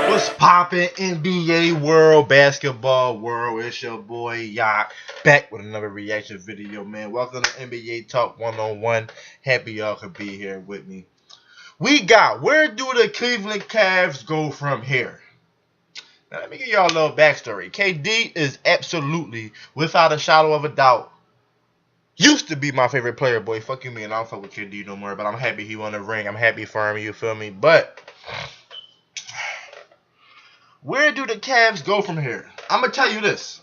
What's poppin' NBA world, basketball world? It's your boy Yacht back with another reaction video, man. Welcome to NBA Talk 101. Happy y'all could be here with me. Where do the Cleveland Cavs go from here? Now, let me give y'all a little backstory. KD is absolutely, without a shadow of a doubt, used to be my favorite player, boy. Fuck you, man. I don't fuck with KD no more, but I'm happy he won a ring. I'm happy for him, you feel me? But where do the Cavs go from here? I'm going to tell you this.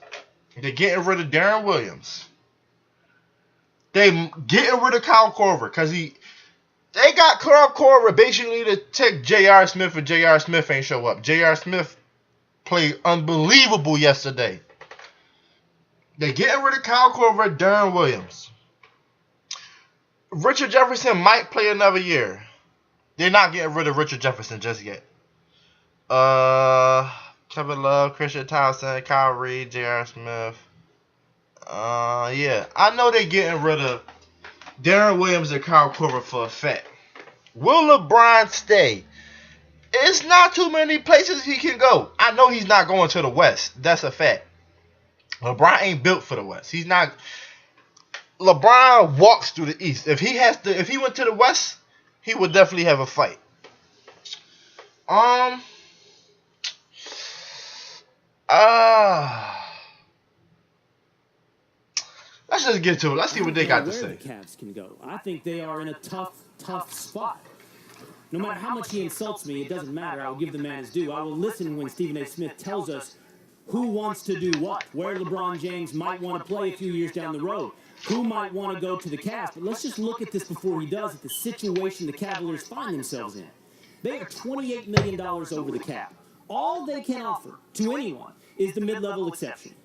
They're getting rid of Darren Williams. They getting rid of Kyle Korver because they got Kyle Korver basically to take J.R. Smith, and J.R. Smith ain't show up. J.R. Smith played unbelievable yesterday. They're getting rid of Kyle Korver, Darren Williams. Richard Jefferson might play another year. They're not getting rid of Richard Jefferson just yet. Kevin Love, Christian Thompson, Kyle Reed, J.R. Smith. Yeah. I know they're getting rid of Darren Williams and Kyle Korver for a fact. Will LeBron stay? It's not too many places he can go. I know he's not going to the West. That's a fact. LeBron ain't built for the West. He's not. LeBron walks through the East. If he went to the West, he would definitely have a fight. Let's just get to it. Let's see what they got to say. The Cavs can go. I think they are in a tough spot. No matter how much he insults me, it doesn't matter. I'll give the man his due. I will listen when Stephen A. Smith tells us who wants to do what, where LeBron James might want to play a few years down the road, who might want to go to the Cavs. But let's just look at this before he does, at the situation the Cavaliers find themselves in. They are $28 million over the cap. All they can offer to anyone is the mid-level exception.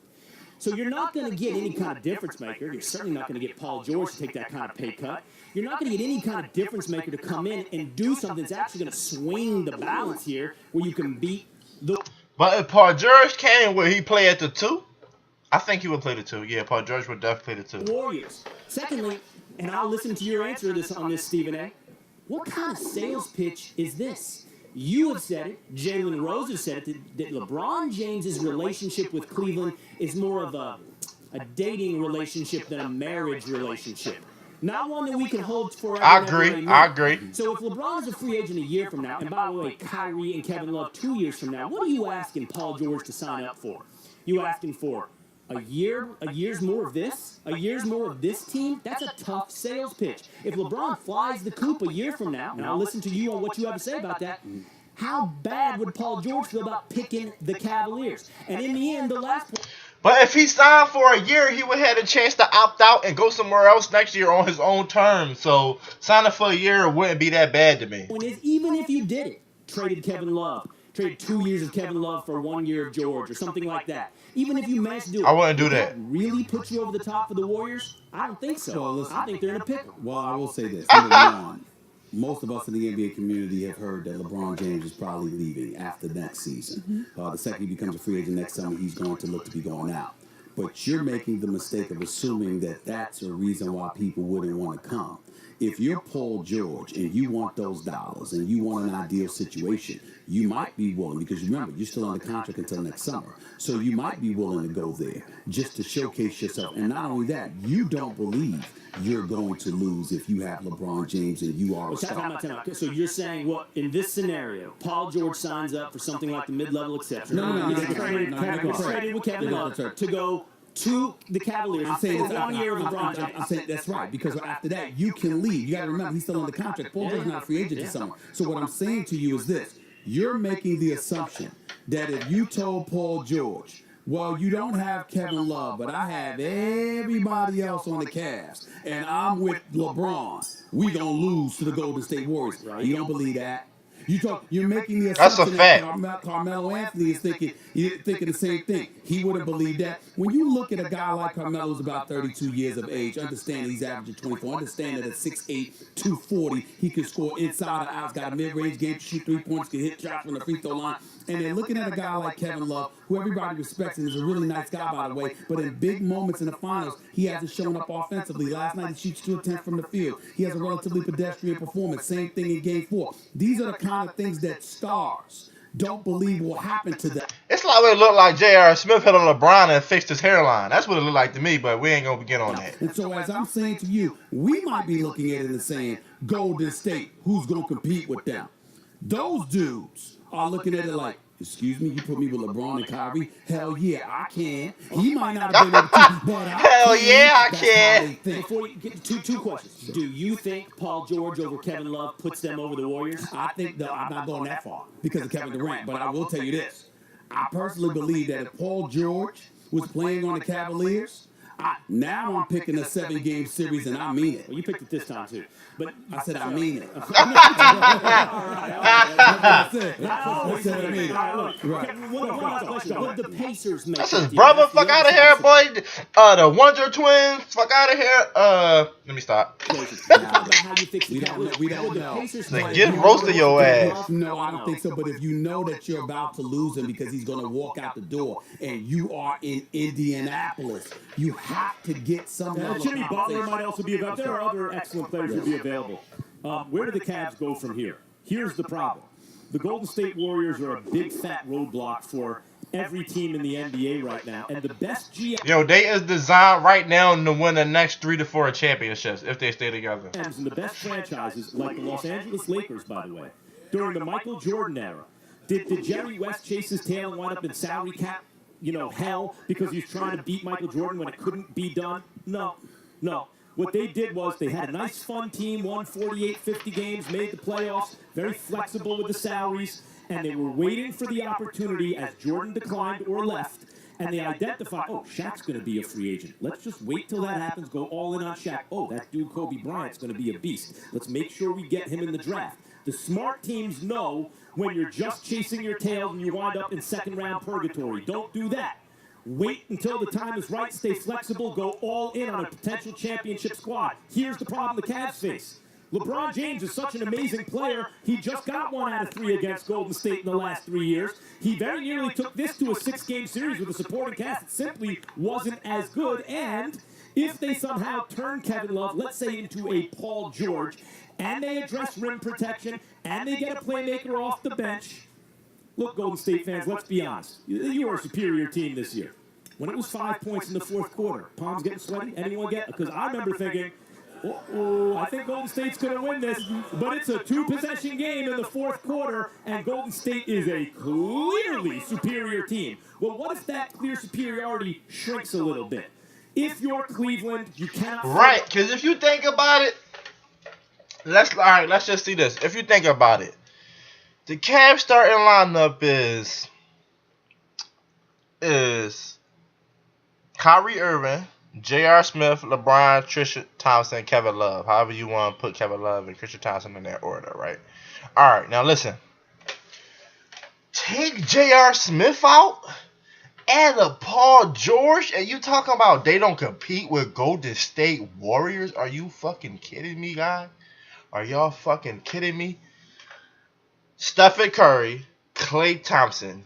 So you're not going to get any kind of difference maker. You're certainly not going to get Paul George to take that kind of pay cut. You're not going to get any kind of difference maker to come in and do something that's actually going to swing the balance here where you can beat the... But if Paul George came, will he play at the 2? I think he would play the 2. Yeah, Paul George would definitely play the 2. Warriors. Secondly, and I'll listen to your answer on this, Stephen A. What kind of sales pitch is this? You have said it, Jalen Rose has said it, that LeBron James's relationship with Cleveland is more of a dating relationship than a marriage relationship. Not one that we can hold forever. I agree. So if LeBron is a free agent a year from now, and by the way, Kyrie and Kevin Love 2 years from now, what are you asking Paul George to sign up for? You asking for a year's more of this? A year's more of this team? That's a tough sales pitch. If LeBron flies the coop a year from now, and I'll listen to you on what you have to say about that, how bad would Paul George feel about picking the Cavaliers? And in the end, the last point... But if he signed for a year, he would have a chance to opt out and go somewhere else next year on his own terms. So signing for a year wouldn't be that bad to me. Even if you did it, traded Kevin Love, traded 2 years of Kevin Love for 1 year of George or something like that. Even if you managed to do it, I wouldn't do that. Really put you over the top for the Warriors? I don't think so. Well, listen, I think they're in a pickle. Well, I will say this. Number one, most of us in the NBA community have heard that LeBron James is probably leaving after next season. The second he becomes a free agent next summer, he's going to look to be going out. But you're making the mistake of assuming that that's a reason why people wouldn't want to come. If you're Paul George and you want those dollars and you want an ideal situation, you might be willing, because remember, you're still under contract until next summer. So you might be willing to go there just to showcase yourself. And not only that, you don't believe you're going to lose if you have LeBron James and you are a star. So you're saying, well, in this scenario, Paul George signs up for something like the mid-level exception. No. He's traded with Kevin Love to go to the Cavaliers. I'm saying 1 year of LeBron. I'm saying that's right, because after that, you can leave. You got to remember, he's still under contract. Paul George is not a free agent this summer. So what I'm saying to you is this. You're making the assumption that if you told Paul George, well, you don't have Kevin Love, but I have everybody else on the Cavs, and I'm with LeBron, we gonna lose to the Golden State Warriors. You don't believe that? You're making the assumption that Carmelo Anthony is thinking the same thing. He wouldn't believe that. When you look at a guy like Carmelo who's about 32 years of age, understand he's averaging 24, understand that at 6'8", 240, he can score inside or out, got a mid-range game, shoot 3 points, can hit shots from the free throw line. and they're looking at a guy like Kevin Love, who everybody respects and is a really nice guy, by the way, but in big moments in the finals, he hasn't shown up offensively. Last night, he shoots 2 attempts from the field. He has a relatively pedestrian performance. Same thing in Game 4. These are the kind of things that stars don't believe will happen to them. It's like it looked like J.R. Smith hit on LeBron and fixed his hairline. That's what it looked like to me, but we ain't going to get on that. And so as I'm saying to you, we might be looking at it and saying, Golden State, who's going to compete with them? Those dudes are looking at it like, excuse me, you put me with LeBron and Kyrie? Hell yeah, I can. He might not have been able to, but I Hell can. yeah, I That's can. how they think. Before you get two questions. Do you think Paul George over Kevin Love puts them over the Warriors? I think I'm not going that far because of Kevin Durant, but I will tell you this. I personally believe that if Paul George was playing on the Cavaliers, now I'm picking a 7-game series, and I mean it. Well, you picked it this time too. But I said I mean it. That's what I said. I said I mean it. Right. Would the Pacers make That's that his deal? brother. That's the Fuck out other of here, side. boy. The Wonder Twins. Fuck out of here. Let me stop. How you fix the Cavaliers? We don't Would the know. Pacers Like, make get that roasted deal? your ass. No, I don't think so. But if you know that you're about to lose him because he's going to walk out the door and you are in Indianapolis, you have to get some level of Jimmy Butler compensation. might also be available. There are other excellent players who will be available. Where do the Cavs go from here? Here's the problem. The Golden State Warriors are a big fat roadblock for every team in the NBA right now. And the best GMs Yo, they is designed right now to win the next 3 to 4 championships if they stay together. and the best franchises, like the Los Angeles Lakers, by the way, during the Michael Jordan era, did Jerry West chase his tail and wind up in salary cap, hell because he was trying to beat Michael Jordan when it couldn't be done? No. What they did was they had a nice, fun team, won 48, 50 games, made the playoffs, very flexible with the salaries, and they were waiting for the opportunity as Jordan declined or left, and they identified, oh, Shaq's going to be a free agent. Let's just wait till that happens, go all in on Shaq. Oh, that dude Kobe Bryant's going to be a beast. Let's make sure we get him in the draft. The smart teams know when you're just chasing your tail and you wind up in second-round purgatory. Don't do that. Wait until the time is right, stay flexible, go all in on a potential championship squad. Here's the problem the Cavs face. LeBron James is such an amazing player. He just got 1 out of 3 against Golden State in the last 3 years. He very nearly took this to a 6-game series with a supporting cast that simply wasn't as good. And if they somehow turn Kevin Love, let's say, into a Paul George, and they address rim protection, and they get a playmaker off the bench, look, Golden State fans, let's be honest. You were a superior team this year. When it was 5 points in the fourth quarter, palms getting sweaty? Anyone get? Because I remember thinking, I think Golden State's going to win this, but it's a 2-possession game in the fourth quarter, and Golden State is a clearly superior team. Well, what if that clear superiority shrinks a little bit? If you're Cleveland, you cannot... Right, because if you think about it, let's just see this. If you think about it, the Cavs starting lineup is Kyrie Irving, J.R. Smith, LeBron, Trisha Thompson, Kevin Love. However you want to put Kevin Love and Trisha Thompson in that order, right? All right, now listen. Take J.R. Smith out, add a Paul George, and you talking about they don't compete with Golden State Warriors? Are you fucking kidding me, guy? Are y'all fucking kidding me? Stephen Curry, Klay Thompson,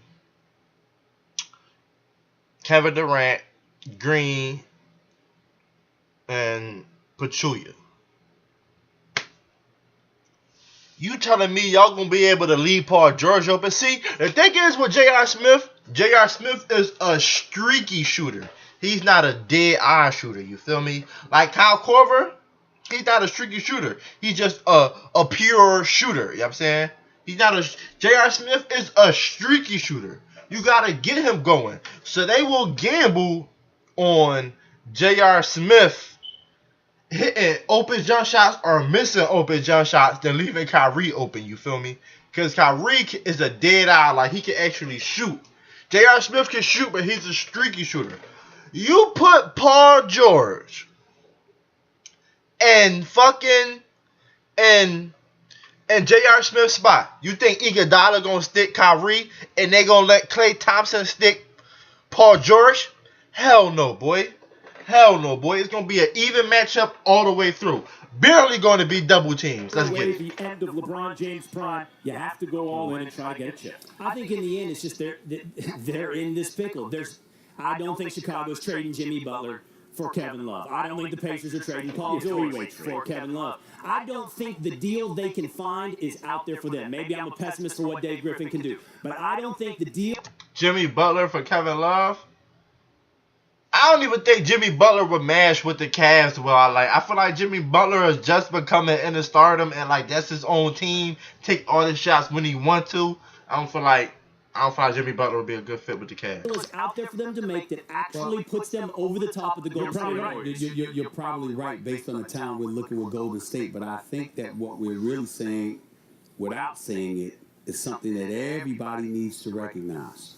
Kevin Durant, Green, and Pachulia. You telling me y'all gonna be able to leave Paul George open? See, the thing is with J.R. Smith is a streaky shooter. He's not a dead eye shooter. You feel me? Like Kyle Korver, he's not a streaky shooter. He's just a pure shooter. You know what I'm saying? He's not a... J.R. Smith is a streaky shooter. You got to get him going. So they will gamble on J.R. Smith hitting open jump shots or missing open jump shots than leaving Kyrie open. You feel me? Because Kyrie is a dead eye. Like, he can actually shoot. J.R. Smith can shoot, but he's a streaky shooter. You put Paul George and J.R. Smith's spot. You think Iguodala gonna stick Kyrie and they gonna let Klay Thompson stick Paul George? Hell no, boy. Hell no, boy. It's gonna be an even matchup all the way through. barely going to be double teams. Let's get Away it. the end of LeBron James' prime, you have to go all in and try to get a chip. I think in the end, it's just they're in this pickle. I don't think Chicago's trading Jimmy Butler for Kevin Love. I don't think the Pacers are trading Paul George for Kevin Love. I don't think the deal they can find is out there for them. Maybe I'm a pessimist for what Dave Griffin can do, but I don't think the deal. Jimmy Butler for Kevin Love. I don't even think Jimmy Butler would mash with the Cavs well. Like, I feel like Jimmy Butler is just becoming into stardom, and like that's his own team. Take all the shots when he want to. I don't feel like Jimmy Butler would be a good fit with the Cavs. Is out there for them to make that actually puts them over the top of the Golden State Warriors. You're probably right based on the talent we're looking with Golden State, but I think that what we're really saying, without saying it, is something that everybody needs to recognize.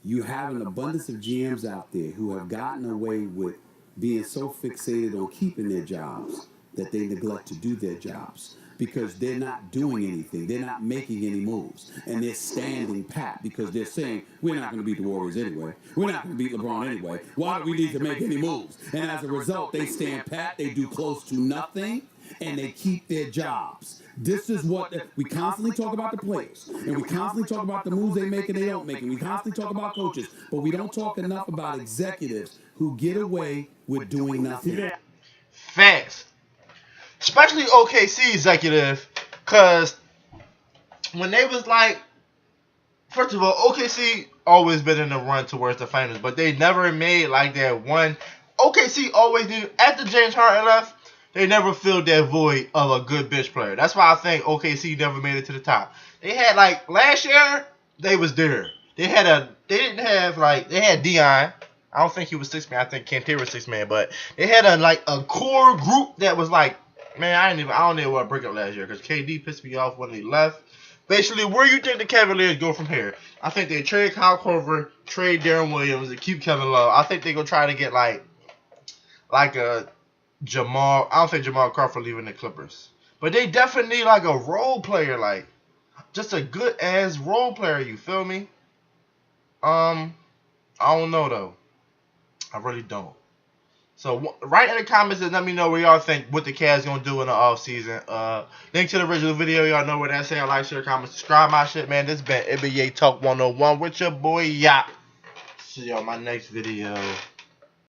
You have an abundance of GMs out there who have gotten away with being so fixated on keeping their jobs that they neglect to do their jobs because they're not doing anything. They're not making any moves. And they're standing pat because they're saying, we're not going to beat the Warriors anyway. We're not going to beat LeBron anyway. Why do we need to make any moves? And as a result, they stand pat, they do close to nothing, and they keep their jobs. This is what we constantly talk about the players, and we constantly talk about the moves they make and they don't make, and we constantly talk about coaches, but we don't talk enough about executives who get away with doing nothing. Facts. Especially OKC executive, because when they was like, first of all, OKC always been in the run towards the finals, but they never made like that one. OKC always knew, after James Harden left, they never filled that void of a good bench player. That's why I think OKC never made it to the top. They had like last year, they was there. They had Dion. I don't think he was 6-man. I think Kanté was 6-man, but they had a core group that was like, man, I don't even want to break up last year because KD pissed me off when he left. Basically, where you think the Cavaliers go from here? I think they trade Kyle Korver, trade Darren Williams, and keep Kevin Love. I think they gonna try to get like a Jamal. I don't think Jamal Crawford leaving the Clippers, but they definitely need like a role player, like just a good ass role player. You feel me? I don't know though. I really don't. So write in the comments and let me know what y'all think what the Cavs gonna do in the offseason. Link to the original video. Y'all know what that say. Like, share, comment, subscribe my shit, man. This been NBA Talk 101 with your boy Yacht. See y'all in my next video.